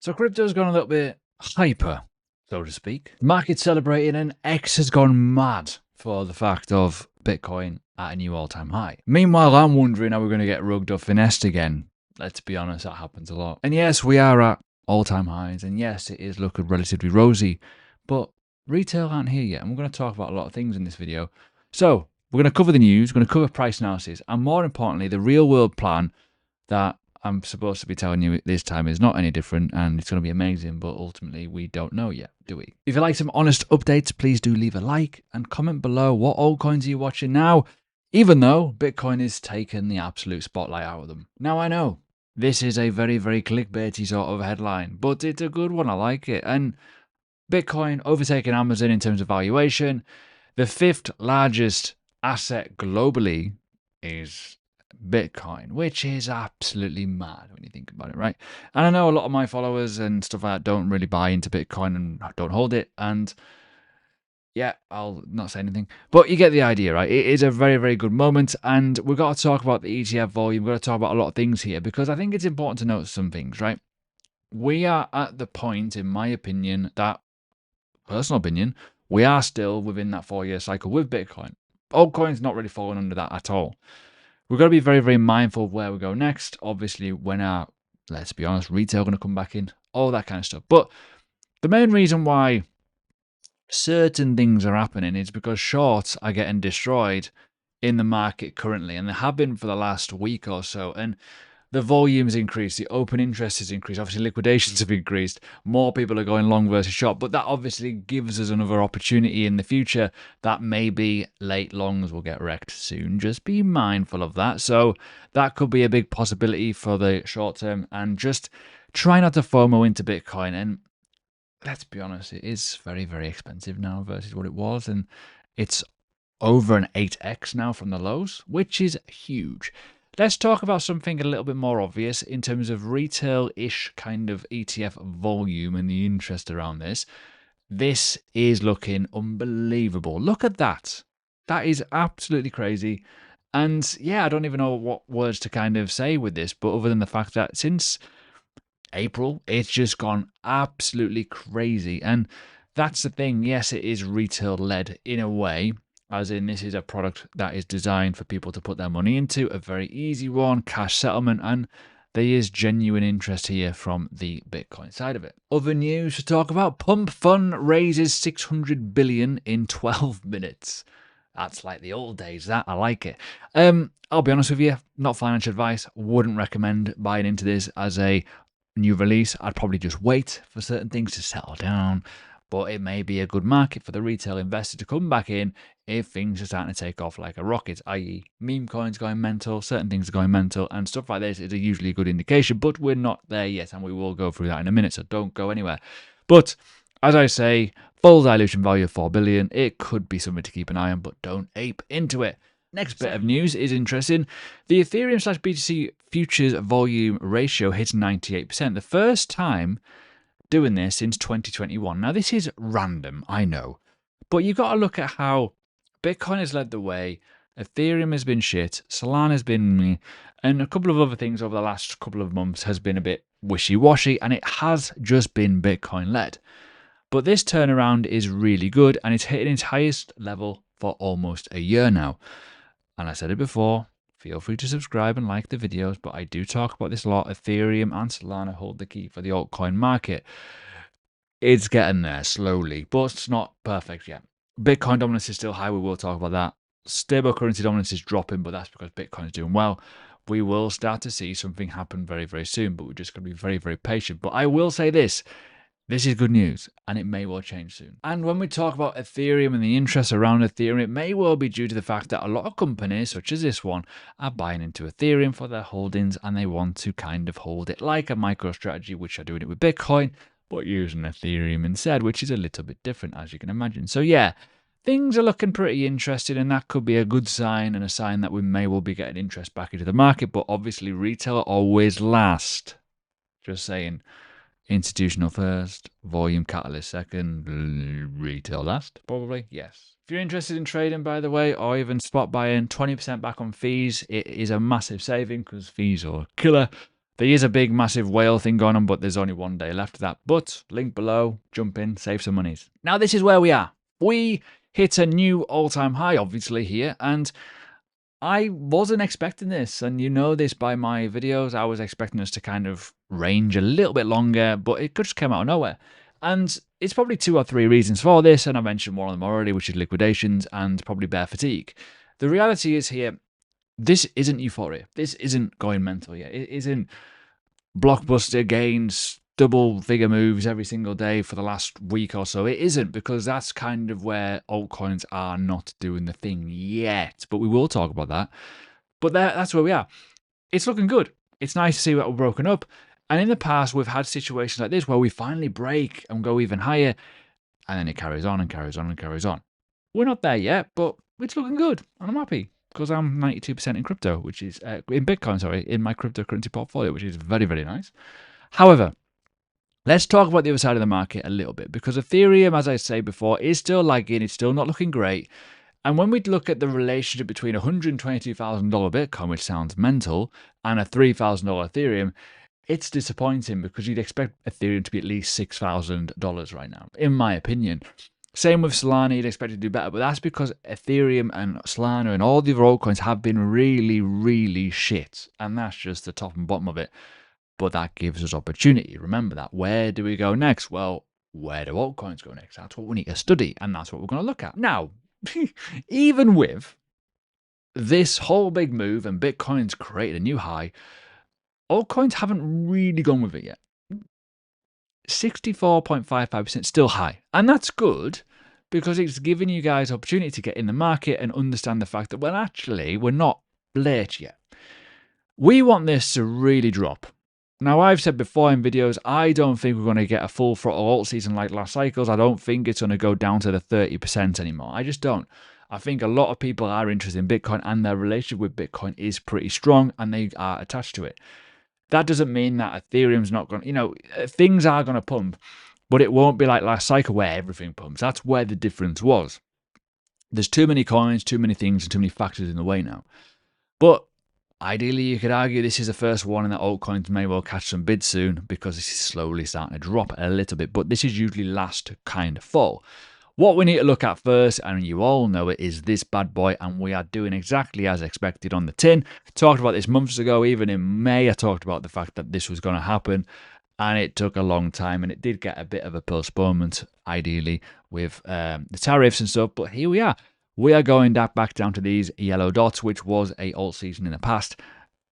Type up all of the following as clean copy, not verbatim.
So crypto's gone a little bit hyper, so to speak. The market's celebrating and X has gone mad for the fact of Bitcoin at a new all-time high. Meanwhile, I'm wondering how we're going to get rugged or finessed again. Let's be honest, that happens a lot. And yes, we are at all-time highs, and yes, it is looking relatively rosy, but retail aren't here yet, and we're going to talk about a lot of things in this video. So we're going to cover the news, we're going to cover price analysis, and more importantly, the real-world plan that I'm supposed to be telling you this time is not any different, and it's going to be amazing, but ultimately we don't know yet, do we? If you like some honest updates, please do leave a like and comment below what altcoins are you watching now, even though Bitcoin is taking the absolute spotlight out of them. Now I know, this is a very, very clickbaity sort of headline, but it's a good one, I like it. And Bitcoin overtaking Amazon in terms of valuation. The fifth largest asset globally is Bitcoin, which is absolutely mad when you think about it, right? And I know a lot of my followers and stuff like that don't really buy into Bitcoin and don't hold it, and yeah, I'll not say anything, but you get the idea, right? It is a very, very good moment, and we've got to talk about the ETF volume. We've got to talk about a lot of things here, because I think it's important to note some things, right? We are at the point, in my opinion, that, personal opinion, we are still within that 4-year cycle with Bitcoin. Altcoin's not really falling under that at all. We've got to be very, very mindful of where we go next. Obviously, when our, let's be honest, retail going to come back in, all that kind of stuff. But the main reason why certain things are happening is because shorts are getting destroyed in the market currently, and they have been for the last week or so. And the volume's increased, the open interest has increased, obviously liquidations have increased, more people are going long versus short, but that obviously gives us another opportunity in the future that maybe late longs will get wrecked soon. Just be mindful of that. So that could be a big possibility for the short term, and just try not to FOMO into Bitcoin. And let's be honest, it is very, very expensive now versus what it was, and it's over an 8x now from the lows, which is huge. Let's talk about something a little bit more obvious in terms of retail-ish kind of ETF volume and the interest around this. This is looking unbelievable. Look at that. That is absolutely crazy. And yeah, I don't even know what words to kind of say with this, but other than the fact that since April, it's just gone absolutely crazy. And that's the thing. Yes, it is retail-led in a way, as in this is a product that is designed for people to put their money into, a very easy one, cash settlement, and there is genuine interest here from the Bitcoin side of it. Other news to talk about: Pump Fund raises 600 billion in 12 minutes. That's like the old days, that. I like it. I'll be honest with you, not financial advice, wouldn't recommend buying into this as a new release. I'd probably just wait for certain things to settle down, but it may be a good market for the retail investor to come back in if things are starting to take off like a rocket, i.e. meme coins going mental, certain things are going mental, and stuff like this is usually a good indication, but we're not there yet, and we will go through that in a minute, so don't go anywhere. But as I say, full dilution value of 4 billion, it could be something to keep an eye on, but don't ape into it. Next bit of news is interesting. The Ethereum/BTC futures volume ratio hits 98%. The first time doing this since 2021. Now, this is random, I know, but you've got to look at how Bitcoin has led the way, Ethereum has been shit, Solana has been meh, and a couple of other things over the last couple of months has been a bit wishy-washy, and it has just been Bitcoin-led. But this turnaround is really good, and it's hitting its highest level for almost a year now. And I said it before, feel free to subscribe and like the videos, but I do talk about this a lot. Ethereum and Solana hold the key for the altcoin market. It's getting there slowly, but it's not perfect yet. Bitcoin dominance is still high. We will talk about that. Stable currency dominance is dropping, but that's because Bitcoin is doing well. We will start to see something happen very, very soon, but we're just going to be very, very patient. But I will say this. This is good news, and it may well change soon. And when we talk about Ethereum and the interest around Ethereum, it may well be due to the fact that a lot of companies, such as this one, are buying into Ethereum for their holdings, and they want to kind of hold it like a MicroStrategy, which are doing it with Bitcoin, but using Ethereum instead, which is a little bit different, as you can imagine. So yeah, things are looking pretty interesting, and that could be a good sign and a sign that we may well be getting interest back into the market, but obviously retail always last. Just saying. Institutional first, volume catalyst second, retail last, probably, yes. If you're interested in trading, by the way, or even spot buying, 20% back on fees, it is a massive saving because fees are killer. There is a big, massive whale thing going on, but there's only 1 day left of that. But link below, jump in, save some monies. Now, this is where we are. We hit a new all-time high, obviously, here, and I wasn't expecting this, and you know this by my videos. I was expecting us to kind of range a little bit longer, but it just came out of nowhere. And it's probably 2 or 3 reasons for this, and I mentioned one of them already, which is liquidations and probably bear fatigue. The reality is here, this isn't euphoria. This isn't going mental yet. It isn't blockbuster gains, double figure moves every single day for the last week or so. It isn't, because that's kind of where altcoins are not doing the thing yet. But we will talk about that. But that's where we are. It's looking good. It's nice to see that we're broken up. And in the past, we've had situations like this where we finally break and go even higher. And then it carries on and carries on and carries on. We're not there yet, but it's looking good. And I'm happy, because I'm 92% in crypto, which is in Bitcoin, sorry, in my cryptocurrency portfolio, which is very, very nice. However, let's talk about the other side of the market a little bit, because Ethereum, as I say before, is still lagging. It's still not looking great. And when we look at the relationship between $122,000 Bitcoin, which sounds mental, and a $3,000 Ethereum, it's disappointing, because you'd expect Ethereum to be at least $6,000 right now, in my opinion. Same with Solana, you'd expect it to do better, but that's because Ethereum and Solana and all the other altcoins have been really, really shit. And that's just the top and bottom of it. But that gives us opportunity. Remember that. Where do we go next? Well, where do altcoins go next? That's what we need to study, and that's what we're going to look at. Now, even with this whole big move and Bitcoin's created a new high, altcoins haven't really gone with it yet. 64.55% still high. And that's good, because it's giving you guys opportunity to get in the market and understand the fact that, well, actually, we're not late yet. We want this to really drop. Now, I've said before in videos, I don't think we're going to get a full throttle alt season like last cycles. I don't think it's going to go down to the 30% anymore. I just don't. I think a lot of people are interested in Bitcoin, and their relationship with Bitcoin is pretty strong, and they are attached to it. That doesn't mean that Ethereum's not going to, things are going to pump, but it won't be like last cycle where everything pumps. That's where the difference was. There's too many coins, too many things, and too many factors in the way now. But ideally, you could argue this is the first one, and that altcoins may well catch some bids soon, because this is slowly starting to drop a little bit. But this is usually last to kind of fall. What we need to look at first, and you all know it, is this bad boy, and we are doing exactly as expected on the tin. Talked about this months ago. Even in May, I talked about the fact that this was going to happen, and it took a long time, and it did get a bit of a postponement, ideally, with the tariffs and stuff. But here we are. We are going back down to these yellow dots, which was a alt season in the past.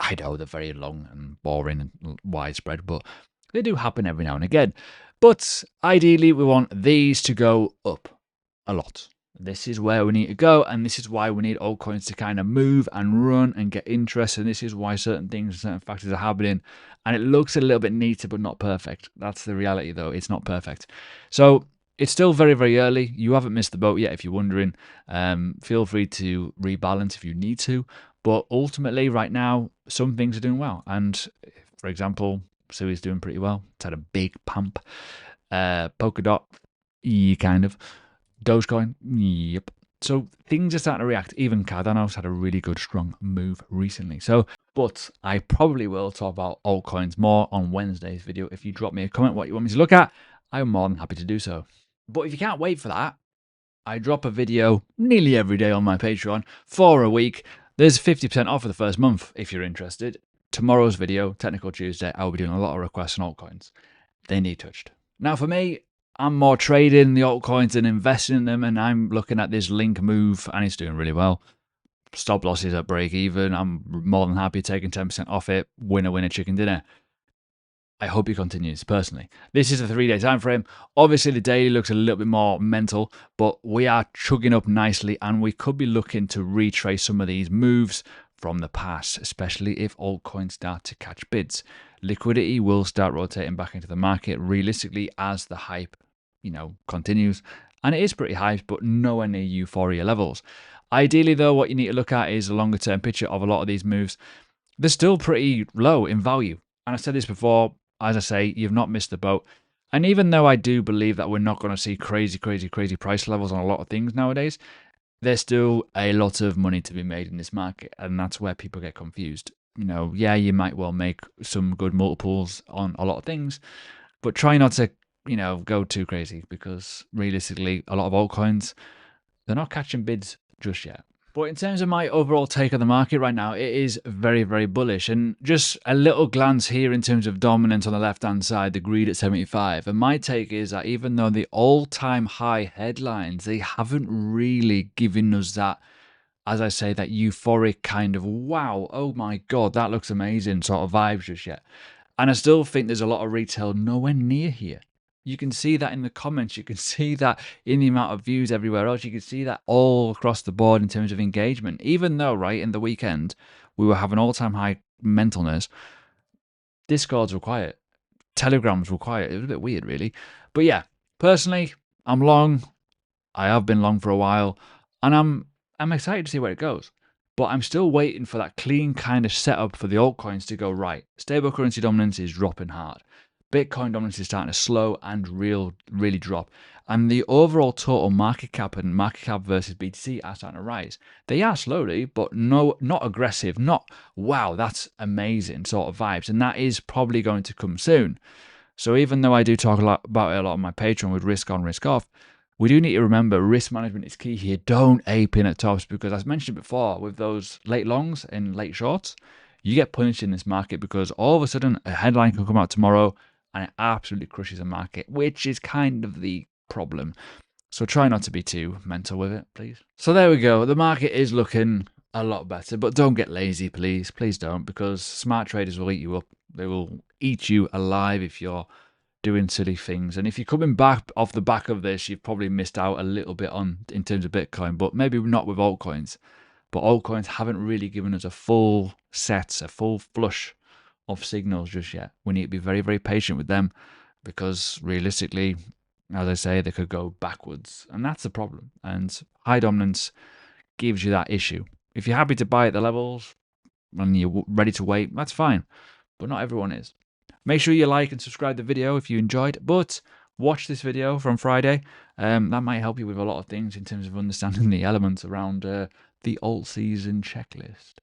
I know they're very long and boring and widespread, but they do happen every now and again. But ideally, we want these to go up a lot. This is where we need to go, and this is why we need altcoins to kind of move and run and get interest, and this is why certain things, certain factors are happening, and it looks a little bit neater, but not perfect. That's the reality, though. It's not perfect. So it's still very, very early. You haven't missed the boat yet, if you're wondering. Feel free to rebalance if you need to, but ultimately, right now, some things are doing well, and for example, Sui's doing pretty well. It's had a big pump. Polkadot, kind of. Dogecoin, yep. So things are starting to react. Even Cardano's had a really good, strong move recently. So, but I probably will talk about altcoins more on Wednesday's video. If you drop me a comment what you want me to look at, I'm more than happy to do so. But if you can't wait for that, I drop a video nearly every day on my Patreon for a week. There's 50% off for the first month if you're interested. Tomorrow's video, Technical Tuesday, I'll be doing a lot of requests on altcoins. They need touched. Now for me, I'm more trading the altcoins and investing in them, and I'm looking at this link move, and it's doing really well. Stop losses at break even. I'm more than happy taking 10% off it. Winner, winner, chicken dinner. I hope it continues, personally. This is a 3-day time frame. Obviously, the daily looks a little bit more mental, but we are chugging up nicely, and we could be looking to retrace some of these moves from the past, especially if altcoins start to catch bids. Liquidity will start rotating back into the market realistically as the hype, continues. And it is pretty high, but nowhere near euphoria levels. Ideally, though, what you need to look at is a longer term picture of a lot of these moves. They're still pretty low in value. And I said this before, as I say, you've not missed the boat. And even though I do believe that we're not going to see crazy price levels on a lot of things nowadays, there's still a lot of money to be made in this market, and that's where people get confused. yeah, you might well make some good multiples on a lot of things, but try not to, go too crazy, because realistically, a lot of altcoins, they're not catching bids just yet. But in terms of my overall take on the market right now, it is very, very bullish. And just a little glance here in terms of dominance on the left-hand side, the greed at 75. And my take is that even though the all-time high headlines, they haven't really given us that, as I say, that euphoric kind of, wow, oh my God, that looks amazing sort of vibes just yet. And I still think there's a lot of retail nowhere near here. You can see that in the comments. You can see that in the amount of views everywhere else. You can see that all across the board in terms of engagement. Even though, right, in the weekend, we were having all-time high mentalness, Discords were quiet. Telegrams were quiet. It was a bit weird, really. But yeah, personally, I'm long. I have been long for a while. And I'm excited to see where it goes. But I'm still waiting for that clean kind of setup for the altcoins to go right. Stable currency dominance is dropping hard. Bitcoin dominance is starting to slow and really drop. And the overall total market cap and market cap versus BTC are starting to rise. They are slowly, but no, not aggressive, not wow, that's amazing sort of vibes. And that is probably going to come soon. So even though I do talk a lot about it a lot on my Patreon with risk on, risk off, we do need to remember risk management is key here. Don't ape in at tops, because as mentioned before, with those late longs and late shorts, you get punished in this market, because all of a sudden a headline can come out tomorrow and it absolutely crushes the market, which is kind of the problem. So try not to be too mental with it, please. So there we go. The market is looking a lot better, but don't get lazy, please. Please don't, because smart traders will eat you up. They will eat you alive if you're doing silly things. And if you're coming back off the back of this, you've probably missed out a little bit on in terms of Bitcoin, but maybe not with altcoins. But altcoins haven't really given us a full set, a full flush of signals just yet. We need to be very, very patient with them, because realistically, as I say, they could go backwards, and that's the problem. And high dominance gives you that issue. If you're happy to buy at the levels and you're ready to wait, that's fine, but not everyone is. Make sure you like and subscribe the video if you enjoyed, but watch this video from Friday. That might help you with a lot of things in terms of understanding the elements around the Altseason checklist.